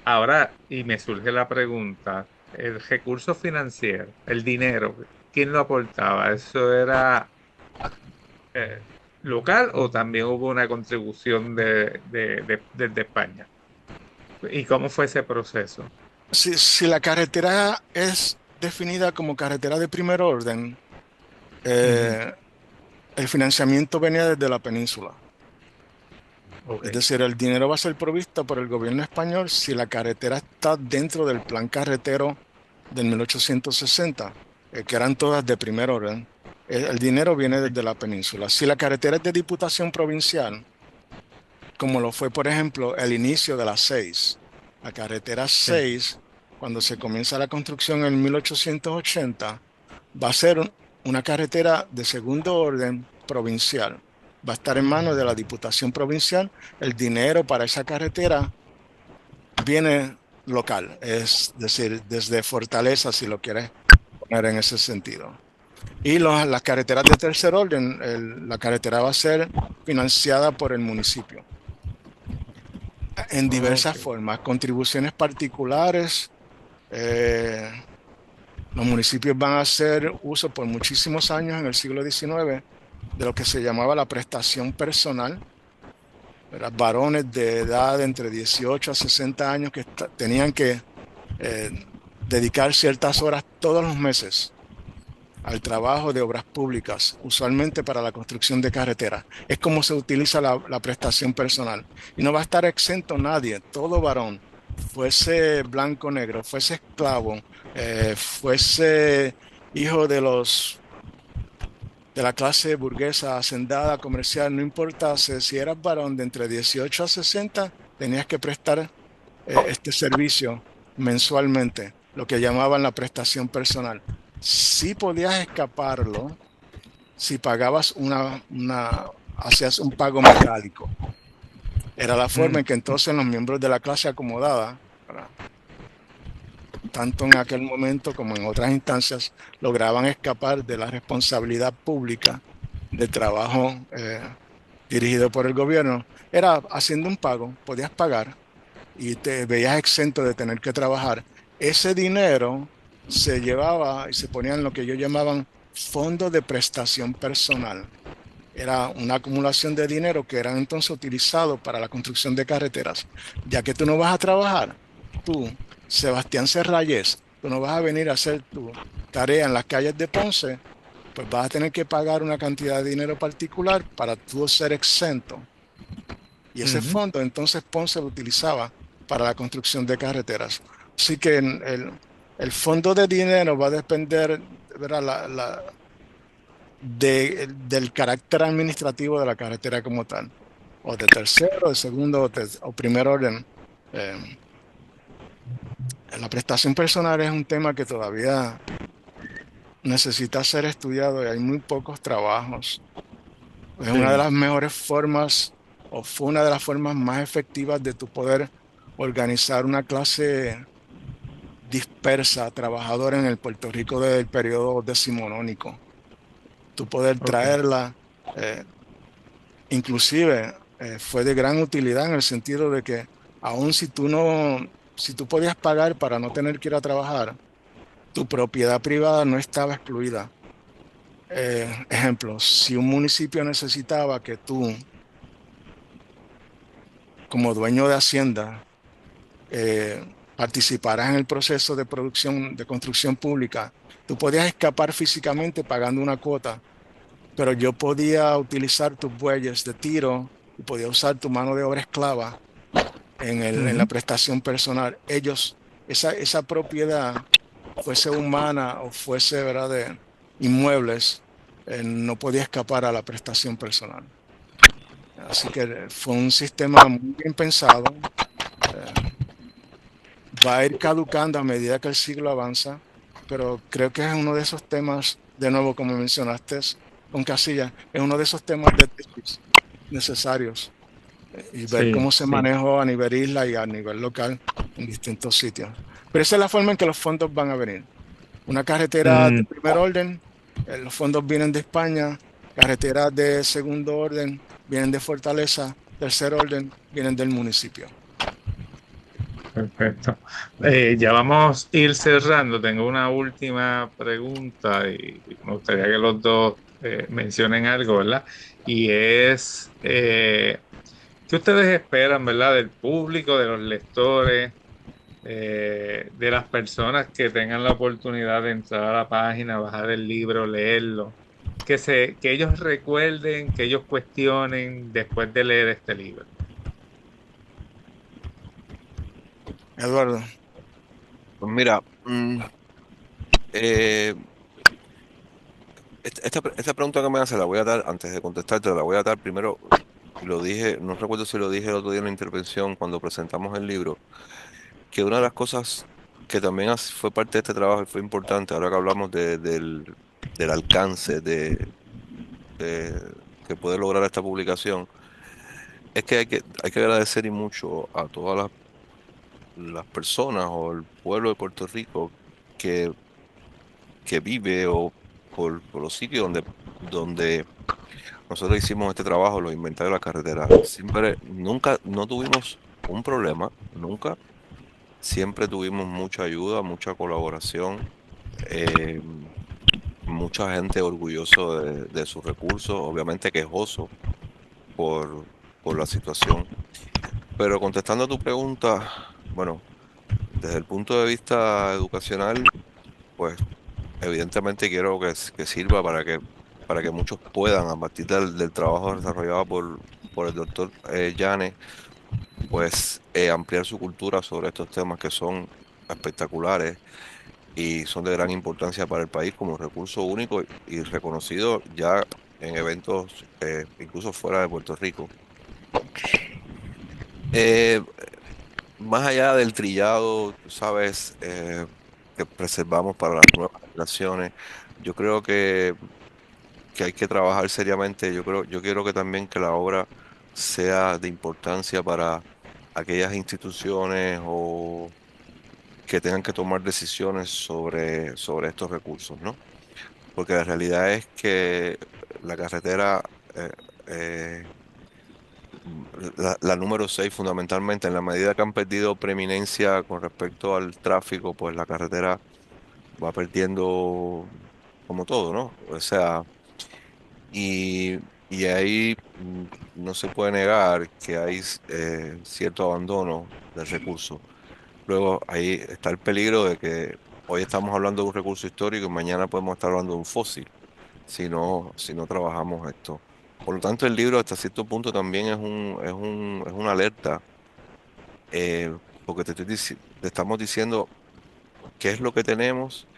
Ahora, y me surge la pregunta, el recurso financiero, el dinero, ¿quién lo aportaba? ¿Eso era eh, local o también hubo una contribución desde España? ¿Y cómo fue ese proceso? Si la carretera es definida como carretera de primer orden, Ujú. eh, el financiamiento venía desde la península. Ok. Es decir, el dinero va a ser provisto por el gobierno español si la carretera está dentro del plan carretero del 1860, que eran todas de primer orden. El dinero viene desde la península. Si la carretera es de diputación provincial, como lo fue, por ejemplo, el inicio de la 6, la carretera Sí. 6, cuando se comienza la construcción en 1880, va a ser una carretera de segundo orden provincial. Va a estar en manos de la Diputación Provincial. El dinero para esa carretera viene local, es decir, desde Fortaleza, si lo quieres poner en ese sentido. Y las carreteras de tercer orden, la carretera va a ser financiada por el municipio en diversas Ok. formas, contribuciones particulares. eh, los municipios van a hacer uso por muchísimos años en el siglo XIX de lo que se llamaba la prestación personal. ¿Verdad? Varones de edad entre 18 a 60 años que tenían que eh, dedicar ciertas horas todos los meses al trabajo de obras públicas, usualmente para la construcción de carreteras. Es como se utiliza la prestación personal. Y no va a estar exento nadie, todo varón, fuese blanco o negro, fuese esclavo, fuese hijo de la clase burguesa, hacendada, comercial, no importase si eras varón de entre 18 a 60, tenías que prestar este servicio mensualmente, lo que llamaban la prestación personal. Si podías escaparlo, si pagabas hacías un pago metálico. Era la forma Mm, en que entonces los miembros de la clase acomodada, ¿verdad? Tanto en aquel momento como en otras instancias, lograban escapar de la responsabilidad pública del trabajo dirigido por el gobierno. Era haciendo un pago, podías pagar y te veías exento de tener que trabajar. Ese dinero se llevaba y se ponía en lo que ellos llamaban fondo de prestación personal. Era una acumulación de dinero que eran entonces utilizados para la construcción de carreteras. Ya que tú no vas a trabajar, tú, Sebastián Serrayes, tú no vas a venir a hacer tu tarea en las calles de Ponce, pues vas a tener que pagar una cantidad de dinero particular para tú ser exento. Y ese ujú. fondo entonces Ponce lo utilizaba para la construcción de carreteras. Así que el fondo de dinero va a depender, ¿verdad? Del carácter administrativo de la carretera como tal, o de tercero, de segundo o primer orden. Eh, la prestación personal es un tema que todavía necesita ser estudiado y hay muy pocos trabajos. Es una de Sí. las mejores formas o fue una de las formas más efectivas de tu poder organizar una clase dispersa, trabajadora en el Puerto Rico del periodo decimonónico. Tu poder Ok. traerla, eh, inclusive fue de gran utilidad en el sentido de que aun si tú no, si tú podías pagar para no tener que ir a trabajar, tu propiedad privada no estaba excluida. Ejemplo, si un municipio necesitaba que tú, como dueño de hacienda, participaras en el proceso de producción, de construcción pública, tú podías escapar físicamente pagando una cuota, pero yo podía utilizar tus bueyes de tiro y podía usar tu mano de obra esclava en la Ujú. prestación personal. Ellos, esa propiedad, fuese humana o fuese, ¿verdad?, de inmuebles, no podía escapar a la prestación personal. Así que fue un sistema muy bien pensado. eh, Va a ir caducando a medida que el siglo avanza, pero creo que es uno de esos temas de nuevo, como mencionaste, con Casillas, es uno de esos temas de tesis necesarios y ver Sí, cómo se sí. manejó a nivel isla y a nivel local en distintos sitios. Pero esa es la forma en que los fondos van a venir. Una carretera de Mm, primer orden, los fondos vienen de España, carreteras de segundo orden vienen de Fortaleza, tercer orden vienen del municipio. perfecto. Ya vamos a ir cerrando. Tengo una última pregunta y me gustaría que los dos mencionen algo, ¿verdad? Y es, ¿qué ustedes esperan, ¿verdad? Del público, de los lectores, de las personas que tengan la oportunidad de entrar a la página, bajar el libro, leerlo, que ellos recuerden, que ellos cuestionen después de leer este libro. Eduardo, Pues mira, eh, esta pregunta que me hace la voy a dar, antes de contestarte, la voy a dar primero, y lo dije, no recuerdo si lo dije el otro día en la intervención cuando presentamos el libro, que una de las cosas que también fue parte de este trabajo y fue importante, ahora que hablamos del alcance que puede lograr esta publicación, es que hay que agradecer y mucho a todas las personas o el pueblo de Puerto Rico que, que vive o por los sitios donde nosotros hicimos este trabajo, los inventarios de la carretera. Siempre, nunca, no tuvimos un problema, nunca. Siempre tuvimos mucha ayuda, mucha colaboración, eh, mucha gente orgulloso de sus recursos, obviamente quejoso por, por la situación. Pero contestando a tu pregunta, bueno, desde el punto de vista educacional, pues evidentemente quiero que sirva para que muchos puedan, a partir del trabajo desarrollado por el doctor Llanes, pues ampliar su cultura sobre estos temas que son espectaculares y son de gran importancia para el país como recurso único y reconocido ya en eventos incluso fuera de Puerto Rico. Eh, Más allá del trillado, tú sabes, que preservamos para las nuevas generaciones, yo creo que hay que trabajar seriamente. Yo quiero que también que la obra sea de importancia para aquellas instituciones o que tengan que tomar decisiones sobre estos recursos, ¿no? Porque la realidad es que la carretera, eh, eh, la número 6 fundamentalmente, en la medida que han perdido preeminencia con respecto al tráfico, pues la carretera va perdiendo como todo, ¿no? O sea, y, y ahí no se puede negar que hay cierto abandono del recurso. Luego ahí está el peligro de que hoy estamos hablando de un recurso histórico y mañana podemos estar hablando de un fósil si no trabajamos esto. Por lo tanto, el libro hasta cierto punto también es una alerta, porque te estamos diciendo qué es lo que tenemos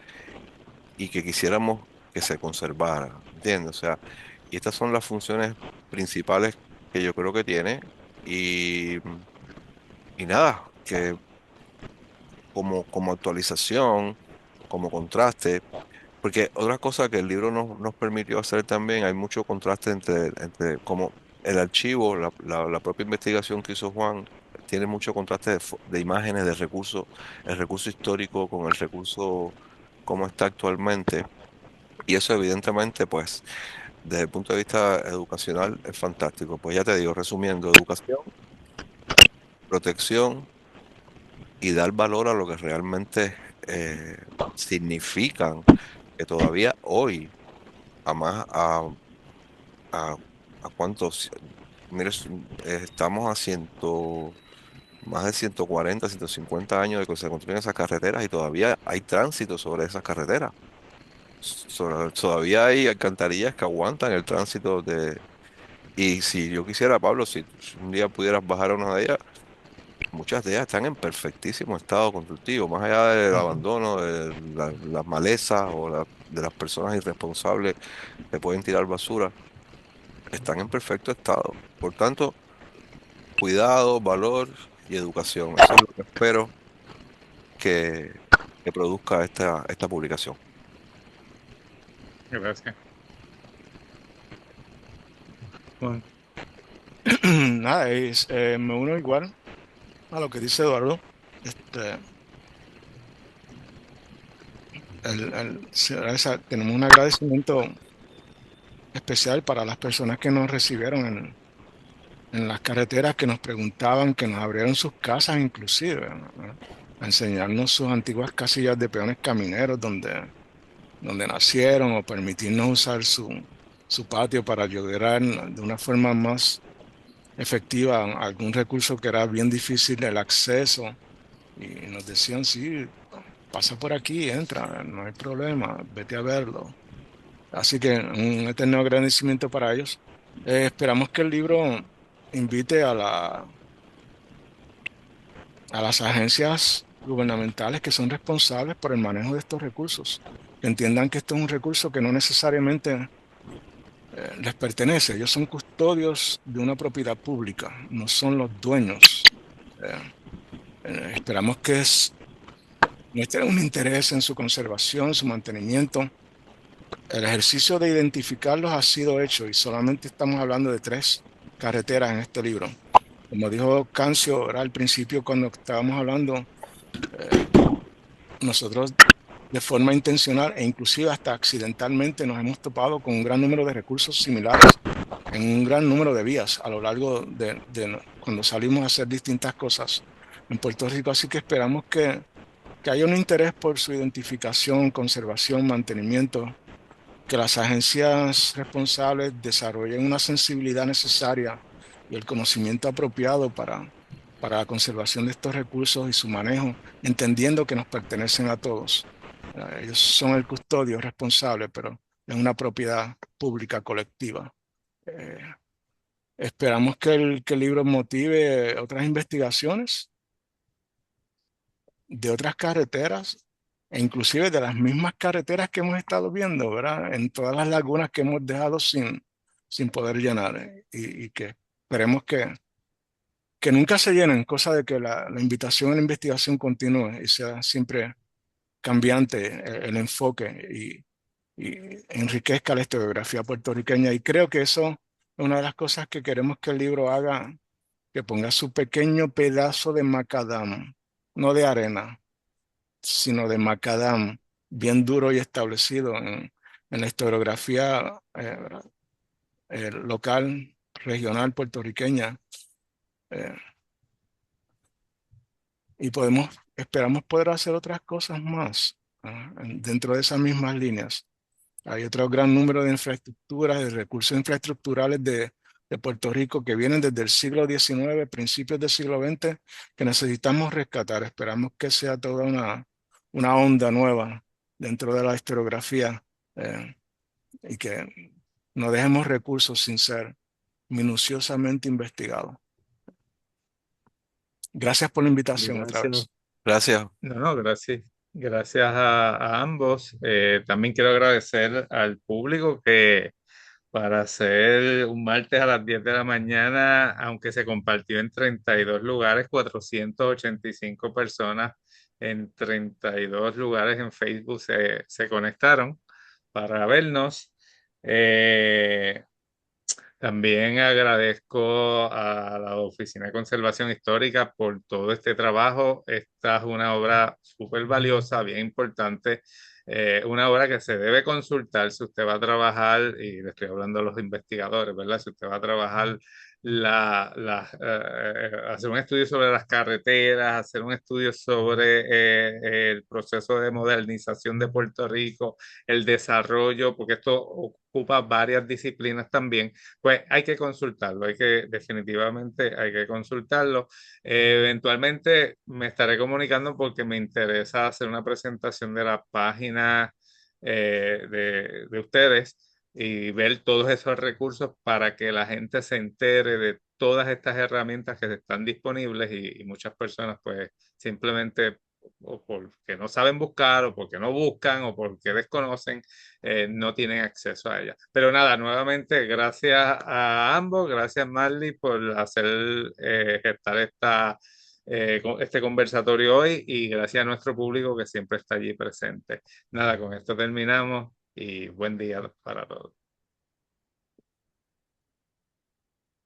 y que quisiéramos que se conservara, ¿entiendes? O sea, y estas son las funciones principales que yo creo que tiene y nada, que como actualización, como contraste. Porque otra cosa que el libro nos permitió hacer también, hay mucho contraste entre como el archivo, la propia investigación que hizo Juan, tiene mucho contraste de imágenes, de recursos, el recurso histórico con el recurso como está actualmente. Y eso evidentemente, pues, desde el punto de vista educacional es fantástico. Pues ya te digo, resumiendo, educación, protección y dar valor a lo que realmente significan, que todavía hoy, a más, a, a cuántos, mire, estamos a más de 140 150 años de que se construyen esas carreteras y todavía hay tránsito sobre esas carreteras. Todavía hay alcantarillas que aguantan el tránsito y si yo quisiera, Pablo, si un día pudieras bajar a una de ellas, muchas de ellas están en perfectísimo estado constructivo, más allá del ujú, abandono, de las malezas o de las personas irresponsables que pueden tirar basura, están en perfecto estado. Por tanto, cuidado, valor y educación. Eso es lo que espero que, que produzca esta publicación. Gracias. Bueno, Nada, me uno igual a lo que dice Eduardo. Este, tenemos un agradecimiento especial para las personas que nos recibieron en las carreteras, que nos preguntaban, que nos abrieron sus casas inclusive, ¿no? A enseñarnos sus antiguas casillas de peones camineros donde nacieron, o permitirnos usar su patio para ayudar de una forma más efectiva a algún recurso que era bien difícil el acceso. Y nos decían, sí, pasa por aquí, entra, no hay problema, vete a verlo. Así que un eterno agradecimiento para ellos. Esperamos que el libro invite a las agencias gubernamentales que son responsables por el manejo de estos recursos, que entiendan que esto es un recurso que no necesariamente les pertenece. Ellos son custodios de una propiedad pública, no son los dueños. Eh, Esperamos que muestren un interés en su conservación, su mantenimiento. El ejercicio de identificarlos ha sido hecho y solamente estamos hablando de 3 carreteras en este libro. Como dijo Cancio, era al principio cuando estábamos hablando, eh, nosotros de forma intencional e inclusive hasta accidentalmente nos hemos topado con un gran número de recursos similares en un gran número de vías a lo largo de cuando salimos a hacer distintas cosas en Puerto Rico. Así que esperamos que haya un interés por su identificación, conservación, mantenimiento, que las agencias responsables desarrollen una sensibilidad necesaria y el conocimiento apropiado para la conservación de estos recursos y su manejo, entendiendo que nos pertenecen a todos. Ellos son el custodio responsable, pero es una propiedad pública colectiva. Eh, Esperamos que el libro motive otras investigaciones de otras carreteras e inclusive de las mismas carreteras que hemos estado viendo, ¿verdad? En todas las lagunas que hemos dejado sin poder llenar, y que esperemos que nunca se llenen, cosa de que la invitación a la investigación continúe y sea siempre cambiante el enfoque y enriquezca la historiografía puertorriqueña. Y creo que eso es una de las cosas que queremos que el libro haga, que ponga su pequeño pedazo de macadam, no de arena, sino de macadam, bien duro y establecido en la historiografía local, regional, puertorriqueña. eh, y esperamos poder hacer otras cosas más dentro de esas mismas líneas. Hay otro gran número de infraestructuras, de recursos infraestructurales de Puerto Rico que vienen desde el siglo XIX, principios del siglo XX, que necesitamos rescatar. Esperamos que sea toda una onda nueva dentro de la historiografía, eh, y que no dejemos recursos sin ser minuciosamente investigados. Gracias por la invitación otra gracias. vez. Gracias. No, gracias. Gracias a ambos. También quiero agradecer al público que para hacer un martes a las 10 de la mañana, aunque se compartió en 32 lugares, 485 personas en 32 lugares en Facebook se conectaron para vernos. Eh, También agradezco a la Oficina de Conservación Histórica por todo este trabajo. Esta es una obra súper valiosa, bien importante, una obra que se debe consultar si usted va a trabajar, y le estoy hablando a los investigadores, ¿verdad? Si usted va a trabajar hacer un estudio sobre las carreteras, hacer un estudio sobre el proceso de modernización de Puerto Rico, el desarrollo, porque esto ocupa varias disciplinas también, pues hay que consultarlo, definitivamente hay que consultarlo. Eventualmente me estaré comunicando porque me interesa hacer una presentación de la página de ustedes y ver todos esos recursos para que la gente se entere de todas estas herramientas que están disponibles y muchas personas pues simplemente o porque no saben buscar o porque no buscan o porque desconocen, no tienen acceso a ella. Pero nada, nuevamente, gracias a ambos, gracias Marley por hacer gestar este conversatorio hoy y gracias a nuestro público que siempre está allí presente. Nada, con esto terminamos. y buen día para todos.